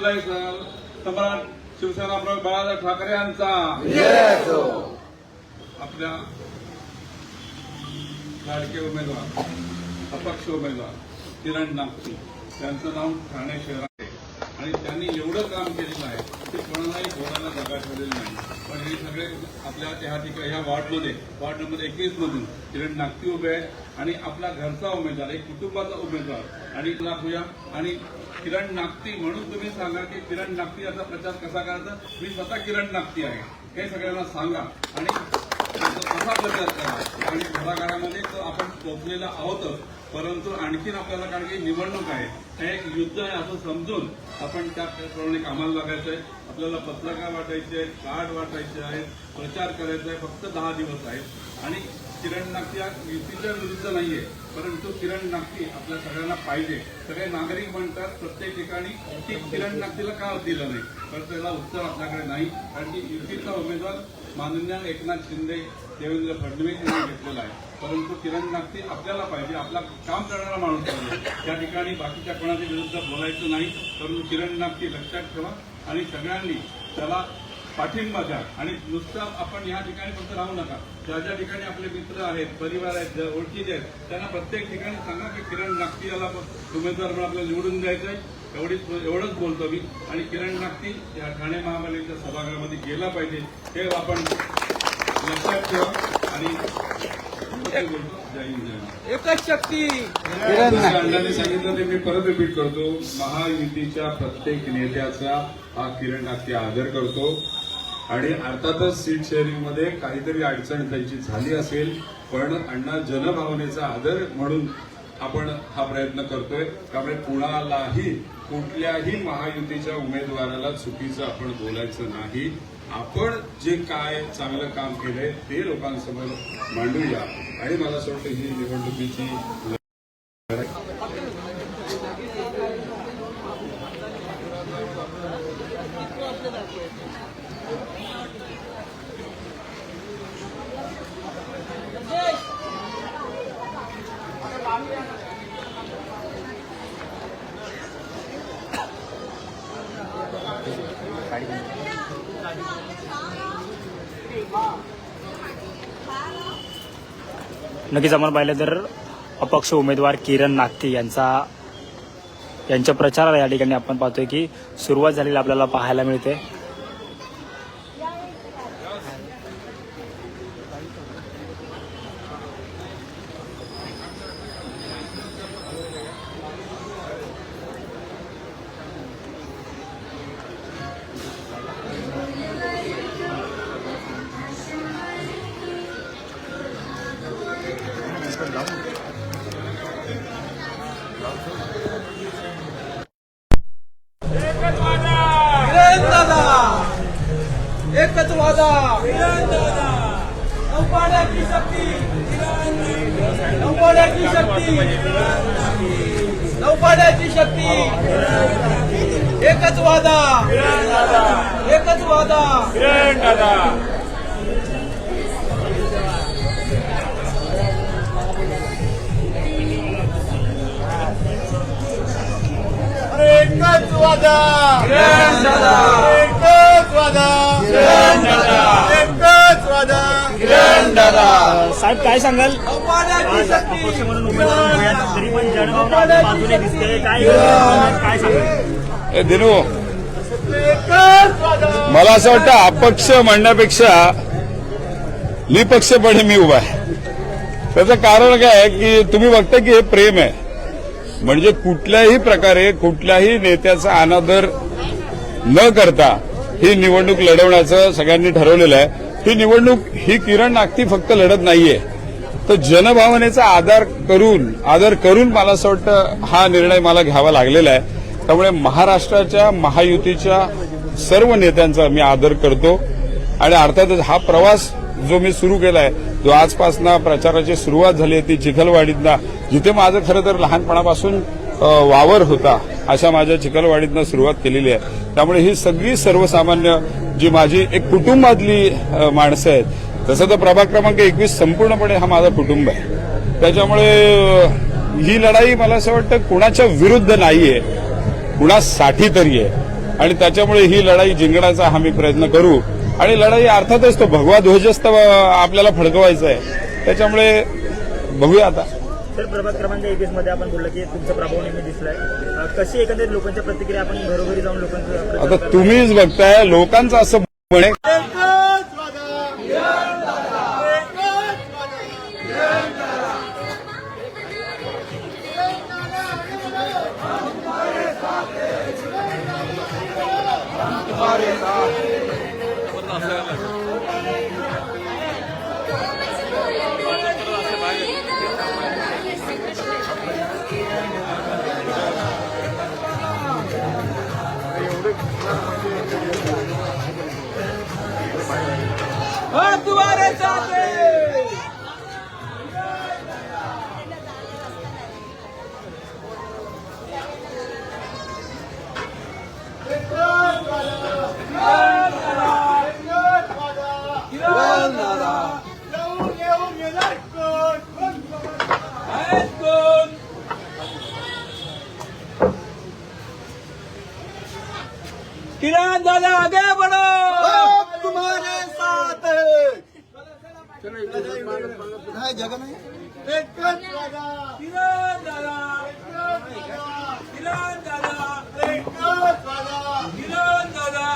शिवशाही सम्राट शिवसेना प्रमुख बाळासाहेब ठाकरे यांचा आपल्या लाडके उमेदवार अपक्ष उमेदवार किरण नागती त्यांचं नाव ठाणे शहरात आहे आणि त्यांनी एवढं काम केलेलं आहे ते कोणालाही बोलायला जागा ठेवलेली नाही. पण हे सगळे आपल्या त्या ठिकाणी ह्या वार्ड नंबर 21 मधून किरण नागती उभे आहे आणि आपला घरचा उमेदवार एक कुटुंबाचा उमेदवार आणि दाखवूया. आणि किरण नागती म्हणून तुम्ही सांगा की किरण नागती याचा प्रचार कसा करायचा. मी स्वतः किरण नागती आहे हे सगळ्यांना सांगा आणि कसा प्रचार करा. आणि घराघरामध्ये आपण पोहोचलेला आहोतच, परंतु आणखीन आपल्याला कारण की निवडणूक आहे, हे एक युद्ध आहे असं समजून आपण त्याप्रमाणे कामाला लागायचं आहे. आपल्याला पत्रकार वाटायचे आहेत, कार्ड वाटायचे आहेत, प्रचार करायचा आहे. फक्त 10 दिवस आहेत आणि किरण नागती या युतीच्या विरुद्ध नाहीये, परंतु किरण नागती आपल्या सगळ्यांना पाहिजे. सगळे नागरिक म्हणतात प्रत्येक ठिकाणी की किरण नागतीला का दिलं नाही, तर त्याला उत्तर आपल्याकडे नाही. कारण की युतीचा उमेदवार माननीय एकनाथ शिंदे, देवेंद्र फडणवीस यांनी घेतलेला आहे, परंतु किरण नागती आपल्याला पाहिजे. आपला काम करणारा माणूस पाहिजे. त्या ठिकाणी बाकीच्या कोणाच्या विरुद्ध बोलायचं नाही, परंतु किरण नागती लक्षात ठेवा आणि सगळ्यांनी त्याला पाठिंबा द्या. आणि नुसतं आपण या ठिकाणी फक्त राहू नका. ज्या ज्या ठिकाणी आपले मित्र आहेत, परिवार आहेत, ओळखीचे आहेत, त्यांना प्रत्येक ठिकाणी सांगा की किरण नागती याला उमेदवार म्हणून आपल्याला निवडून द्यायचं आहे. एवढंच बोलतो मी. आणि किरण नागती या ठाणे महापालिकेच्या सभागृहामध्ये गेला पाहिजे हे आपण लक्षात ठेवा. आणि बोलतो जय हिंद जय महाराष्ट्र. एकच शक्ती. अण्णांनी सांगितलं ते मी परत रिपीट करतो. महायुतीच्या प्रत्येक नेत्याचा हा किरण नागती आदर करतो आणि अर्थातच सीट शेअरिंगमध्ये काहीतरी अडचण त्यांची झाली असेल, पण अण्णा जनभावनेचा आदर म्हणून आपण हा प्रयत्न करतोय. त्यामुळे कुठल्याही महायुतीच्या उमेदवाराला चुकीचं आपण बोलायचं नाही. आपण जे काय चांगलं काम केलंय ते लोकांसमोर मांडूया. आणि मला असं वाटतं ही निवडणुकीची नक्कीच आपण पाहिलं तर अपक्ष उमेदवार किरण नागती यांच्या प्रचाराला या ठिकाणी आपण पाहतोय की सुरुवात झालेली आपल्याला पाहायला मिळते. एकच वादा. नौपाड्याची शक्ती. नौपाड्याची शक्ती. नौपाड्याची शक्ती. एकच वादा. एकच वादा. एकच वादा. एकच वादा. एकच वादा. साहेब काय सांगाल. नौपाड्याची शक्ती. अपक्ष म्हणून उमेदवार उभे तरी पण जनभावना बाजूने दिसते, काय सांगाल. दिनू, एकच वादा. मला असं वाटतं अपक्ष म्हणण्यापेक्षा निपक्षपणे मी उभा आहे. त्याचं कारण काय आहे की तुम्ही बघता की हे प्रेम आहे. म्हणजे कुठल्याही प्रकारे कुठल्याही नेत्याचा अनादर न करता ही निवडणूक लढवण्याचं सगळ्यांनी ठरवलेलं आहे. ही निवडणूक ही किरण नागती फक्त लढत नाहीये, तर जनभावनेचा आदर करून मला असं वाटतं हा निर्णय मला घ्यावा लागलेला आहे. त्यामुळे महाराष्ट्राच्या महायुतीच्या सर्व नेत्यांचा मी आदर करतो आणि अर्थातच हा प्रवास जो मी सुरू केलाय, जो आजपासून प्रचाराची सुरुवात झाली आहे ती चिखलवाडीतनं, जिथे माझं खरं तर लहानपणापासून वावर होता अशा माझ्या चिखलवाडीतनं सुरुवात केलेली आहे. त्यामुळे ही सगळी सर्वसामान्य जी माझी एक कुटुंबातली माणसं आहेत, तसं तर प्रभाग क्रमांक 21 संपूर्णपणे हा माझा कुटुंब आहे. त्याच्यामुळे ही लढाई मला असं वाटतं कुणाच्या विरुद्ध नाहीये, कुणासाठी तरी आहे. आणि त्याच्यामुळे ही लढाई जिंकण्याचा आम्ही प्रयत्न करू. आणि लढाई अर्थातच तो भगवा ध्वजस्त आपल्याला फडकवायचा आहे. त्याच्यामुळे बघूया आता. सर, प्रभाग क्रमांक 21 मध्ये आपण बोललं की तुमचा प्रभाव नेहमी दिसलाय. कशी एकंदरीत लोकांच्या प्रतिक्रिया, आपण घरोघरी जाऊन लोकांचं आता तुम्हीच बघताय लोकांचं असं म्हणे हम तुम्हारे साथ हैं। किरण दादा आहेत कोण? किरण दादा आगे बढ़ो, तुम्हारे साथ जगह में किरण दादा, किरण दादा, किरण दादा.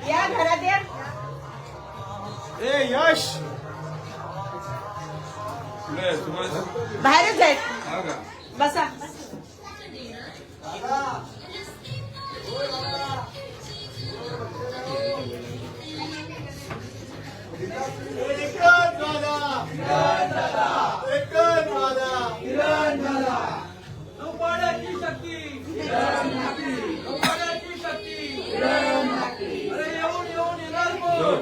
या घरात या. यश बाहेरच आहेत. बसा. नौपाड्याची शक्ती, नौपाड्याची शक्ती. अरे येऊन येऊन येणार कोण?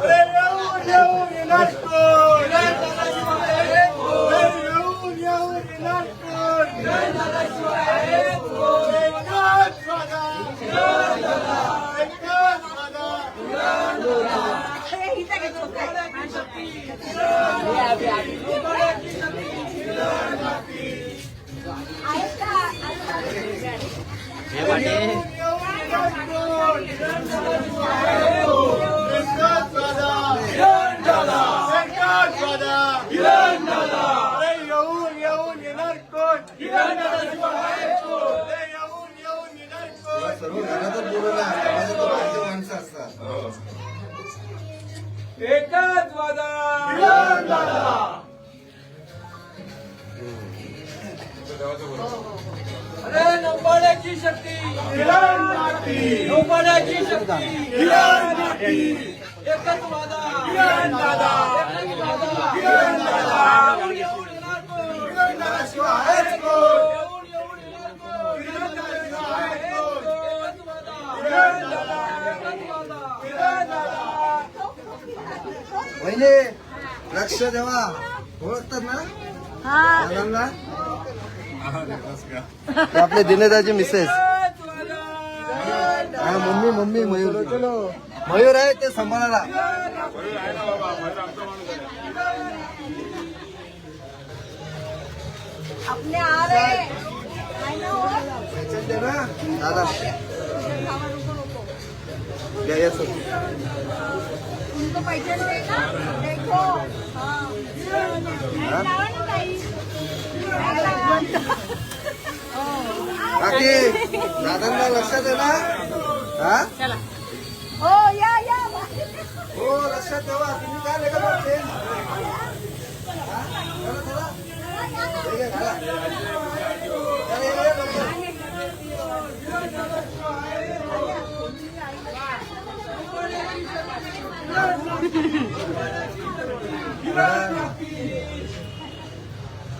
अरे येऊन येऊन येणार कोण? किरण दादाशिवाय आहे कोण? येऊन येऊन येणार कोण? किरण दादाशिवाय आहे कोण? एकच वादा, किरण दादा, एकच वादा, किरण दादा. अरे हिचा घेतो काय? नौपाड्याची शक्ती, नौपाड्याची शक्ती. आहेत का? एकच वादा. अरे नौपाड्याची शक्ती, नौपाड्याची शक्ती, एकच वादा, एकच वादा. येऊन येऊन येणार कोण? येऊन येऊन येणार कोण? एकच वादा, एकच वादा. वहिनी लक्ष देवा. ओळखतात ना दादांना? ते आपले दिनेदाची मिसेस. हा, मम्मी मम्मी मयूर मयूर आहे ते सांभाळायला. अपने आ रहे. दे ना दादा. या या सर. उनको पैसे देगा. देखो. हाँ. लावा ना ताई. बाकी दादांना लक्षात आहे ना? हा हो या. लक्षात ठेवा तुम्ही काय लेखा बघते चला ठीक आहे घाला. चला, ये, बरोबर.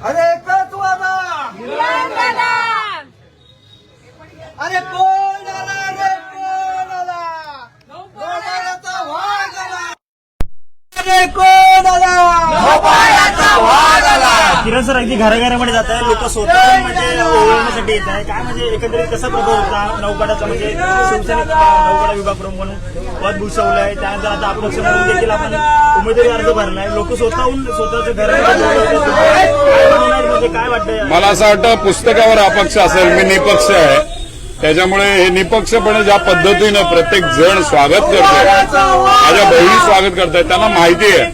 अरे एकच वादा अरे कोण आला रे कोण आला गोपाळाचा वाघ आला अरे कोण आला गोपाळाचा वाघ आला. किरण सर अगदी घराघरामध्ये जात आहे लोक स्वतः म्हणजे ओळखण्यासाठी येत आहे काय म्हणजे एकंदरीत कसा प्रभाव होता नौकाडाचा म्हणजे शिवसेनेत नौकाडा विभाग प्रमुख म्हणून पद भूषवलंय त्यानंतर आता अपक्ष म्हणून देखील आपण उमेदवारी अर्ज भरलाय लोक स्वतःहून स्वतःच्या घरामध्ये काय वाटतंय मला असं वाटतं पुस्तकावर अपक्ष असेल मी निपक्ष आहे त्याच्यामुळे हे निपक्षपणे ज्या पद्धतीनं प्रत्येक जण स्वागत करतोय माझ्या बहिणी स्वागत करतायत त्यांना माहिती आहे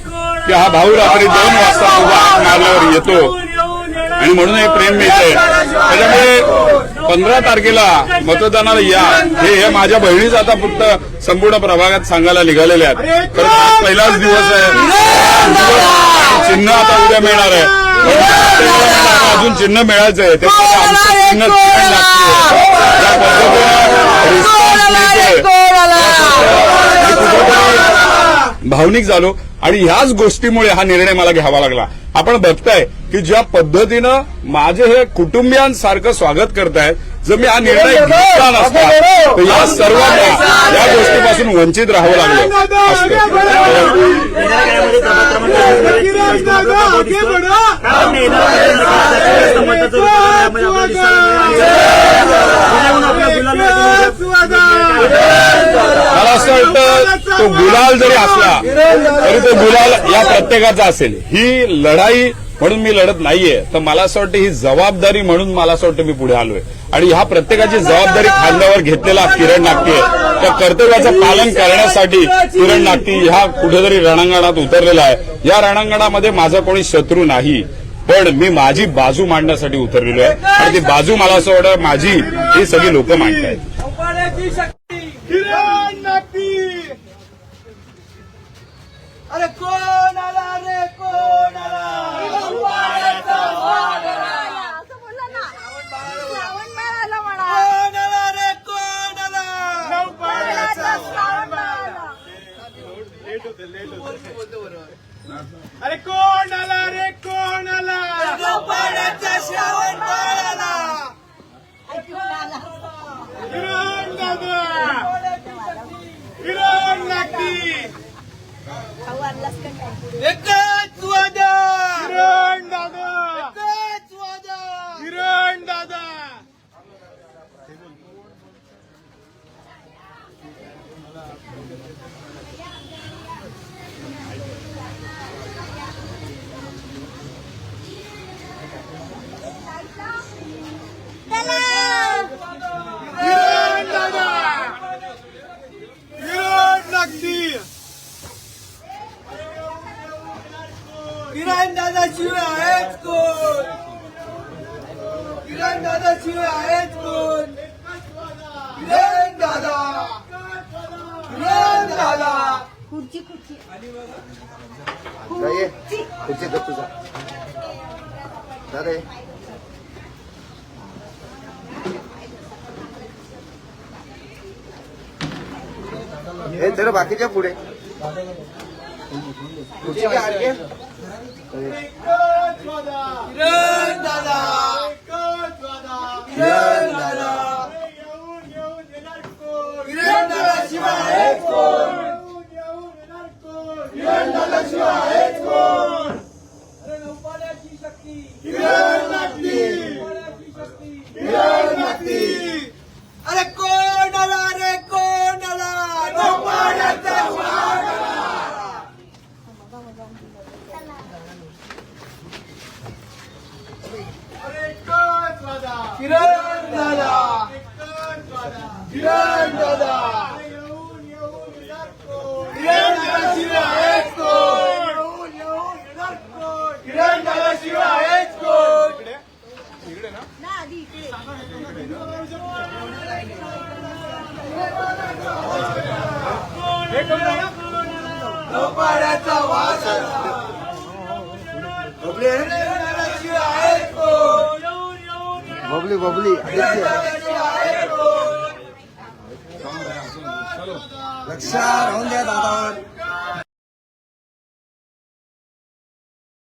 की हा भाऊ रात्री 2 वाजता उभा हाक मारल्यावर येतो आणि म्हणून हे प्रेम मिळतंय त्याच्यामुळे 15 तारखेला मतदानाला या हे माझ्या बहिणीच आता फक्त संपूर्ण प्रभागात सांगायला निघालेल्या आहेत तर आज पहिलाच दिवस आहे चिन्ह आता उद्या मिळणार आहे अजून चिन्ह मिळायचं आहे त्याच्यामध्ये आमचं चिन्ह लागते ज्या पद्धतीनं रिस्पॉन्स मिळतोय भावनिक झालो आणि ह्याच गोष्टीमुळे हा निर्णय मला घ्यावा लागला. आपण बघताय की ज्या पद्धतीनं माझे हे कुटुंबियांसारखं स्वागत करतायत जर मी हा निर्णय घेतला नसता तर या सर्वांना या गोष्टीपासून वंचित राहावं लागलं मला असं वाटतं तो गुलाल जरी असला तरी तो गुलाल या प्रत्येकाचा असेल. ही लढाई म्हणून मी लढत नाहीये तर मला असं वाटतं ही जबाबदारी म्हणून मला असं वाटतं मी पुढे आलोय आणि ह्या प्रत्येकाची जबाबदारी खांद्यावर घेतलेला किरण नागटे त्या कर्तव्याचं पालन करण्यासाठी किरण नागटे ह्या कुठेतरी रणांगणात उतरलेला आहे. या रणांगणामध्ये माझा कोणी शत्रू नाही पण मी माझी बाजू मांडण्यासाठी उतरलेलो आहे आणि ती बाजू मला असं वाटतं माझी ही सगळी लोक मांडतायत. अरे कोण आला रे कोण आला असं बोलला ना श्रावण बाळ आला म्हणा कोण आला रे कोण आला श्रावण बाळ आला. अरे कोण आला रे कोण आला गोपाळाचा श्रावण बाळ आला ऐकून आला. किरण दादा किरण नागटी खाऊ आणलास का काय एकच वादा किरण दादा एकच वादा किरण दादा किरण दादा किरण नागटी किरण दादा शिवाय आहेच कोण किरण दादा शिवाय आहेच कोण किरण दादा किरण दादा खुर्ची खुर्ची खुर्ची कर तुझा दादा हे तर बाकीच्या पुढे खुर्ची घ्या आणखी. एकच वादा किरण दादा एकच वादा किरण दादा येऊन येणार कोण किरण दादा शिवाय आहेच कोण येऊन येणार कोण किरण दादा शिवाय आहेच कोण अरे नौपाड्याची शक्ती किरण नागटी नौपाड्याची शक्ती किरण नागटी अरे कोण आला रे कोण आला गोपाळाचा वाघ आला अरे एकच वादा किरण दादा एकच वादा किरण दादा येऊन येणार कोण किरण दादा शिवाय आहेच कोण येऊन येणार कोण किरण दादा शिवाय आहेच कोण ना आधी इकडे हे कोण नौपाड्याचा वास आला. बबली आहे कोण? बबली बबली आहे कोण? लक्ष राहून द्या दादावर.